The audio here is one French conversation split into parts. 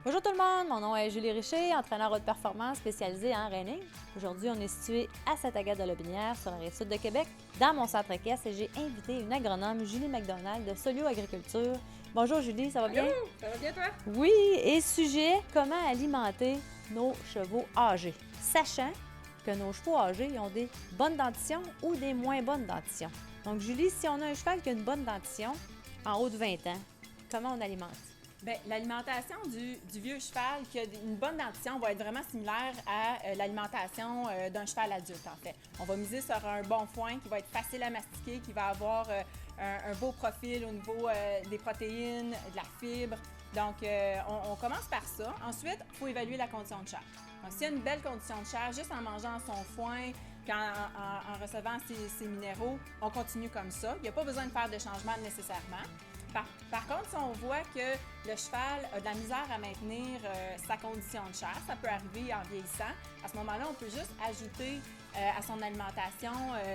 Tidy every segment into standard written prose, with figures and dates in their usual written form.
Bonjour tout le monde, mon nom est Julie Richer, entraîneur haute performance spécialisée en reining. Aujourd'hui, on est situé à Sainte-Agathe-de-Lobinière, sur la rive sud de Québec, dans mon centre équestre, et j'ai invité une agronome, Julie McDonald de Solio Agriculture. Bonjour Julie, ça va bien? Allô, ça va bien toi? Oui, et sujet, comment alimenter nos chevaux âgés, sachant que nos chevaux âgés ils ont des bonnes dentitions ou des moins bonnes dentitions. Donc Julie, si on a un cheval qui a une bonne dentition, en haut de 20 ans, comment on alimente? Bien, l'alimentation du vieux cheval qui a une bonne dentition va être vraiment similaire à l'alimentation d'un cheval adulte, en fait. On va miser sur un bon foin qui va être facile à mastiquer, qui va avoir un beau profil au niveau des protéines, de la fibre. Donc, on commence par ça. Ensuite, il faut évaluer la condition de chair. Donc, s'il y a une belle condition de chair, juste en mangeant son foin, puis en recevant ses minéraux, on continue comme ça. Il n'y a pas besoin de faire de changement nécessairement. Par contre, si on voit que le cheval a de la misère à maintenir sa condition de chair, ça peut arriver en vieillissant. À ce moment-là, on peut juste ajouter à son alimentation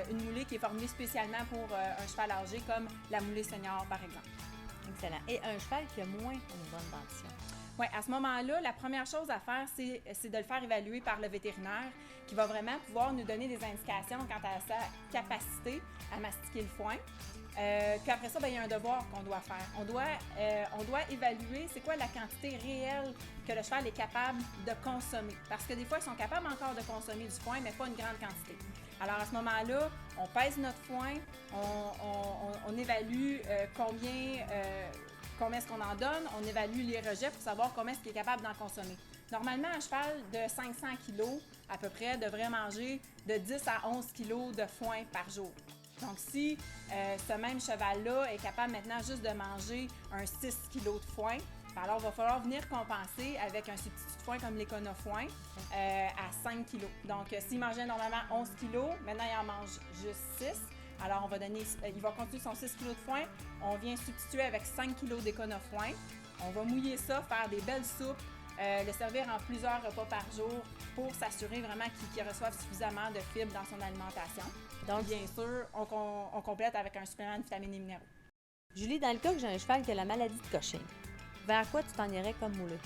une moulée qui est formulée spécialement pour un cheval âgé, comme la moulée senior, par exemple. Excellent. Et un cheval qui a moins une bonne dentition? Oui, à ce moment-là, la première chose à faire, c'est de le faire évaluer par le vétérinaire qui va vraiment pouvoir nous donner des indications quant à sa capacité à mastiquer le foin. Puis après ça, bien, il y a un devoir qu'on doit faire. On doit évaluer c'est quoi la quantité réelle que le cheval est capable de consommer. Parce que des fois, ils sont capables encore de consommer du foin, mais pas une grande quantité. Alors à ce moment-là, on pèse notre foin, on évalue combien est-ce qu'on en donne, on évalue les rejets pour savoir combien est-ce qu'il est capable d'en consommer. Normalement, un cheval de 500 kg à peu près devrait manger de 10 à 11 kg de foin par jour. Donc, si ce même cheval-là est capable maintenant juste de manger un 6 kg de foin, alors il va falloir venir compenser avec un substitut de foin comme l'Econofoin à 5 kg. Donc, s'il mangeait normalement 11 kg, maintenant il en mange juste 6. Alors, il va continuer son 6 kg de foin. On vient substituer avec 5 kg d'Econofoin. On va mouiller ça, faire des belles soupes, le servir en plusieurs repas par jour pour s'assurer vraiment qu'il reçoive suffisamment de fibres dans son alimentation. Donc, bien sûr, on complète avec un supplément de vitamines et minéraux. Julie, dans le cas que j'ai un cheval qui a la maladie de Cushing, vers quoi tu t'en irais comme moulée?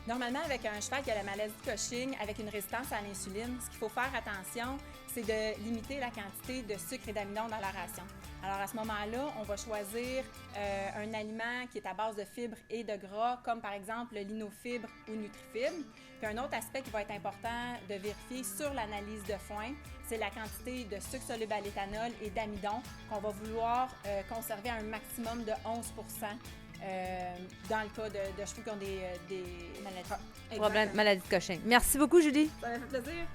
Normalement, avec un cheval qui a la maladie de Cushing, avec une résistance à l'insuline, ce qu'il faut faire attention, c'est de limiter la quantité de sucre et d'amidon dans la ration. Alors à ce moment-là, on va choisir un aliment qui est à base de fibres et de gras, comme par exemple le linofibre ou Nutrifibre. Puis un autre aspect qui va être important de vérifier sur l'analyse de foin, c'est la quantité de sucre soluble à l'éthanol et d'amidon qu'on va vouloir conserver à un maximum de 11 dans le cas de chevaux qui ont des maladies de Cushing. Merci beaucoup, Julie. Ça m'a fait plaisir.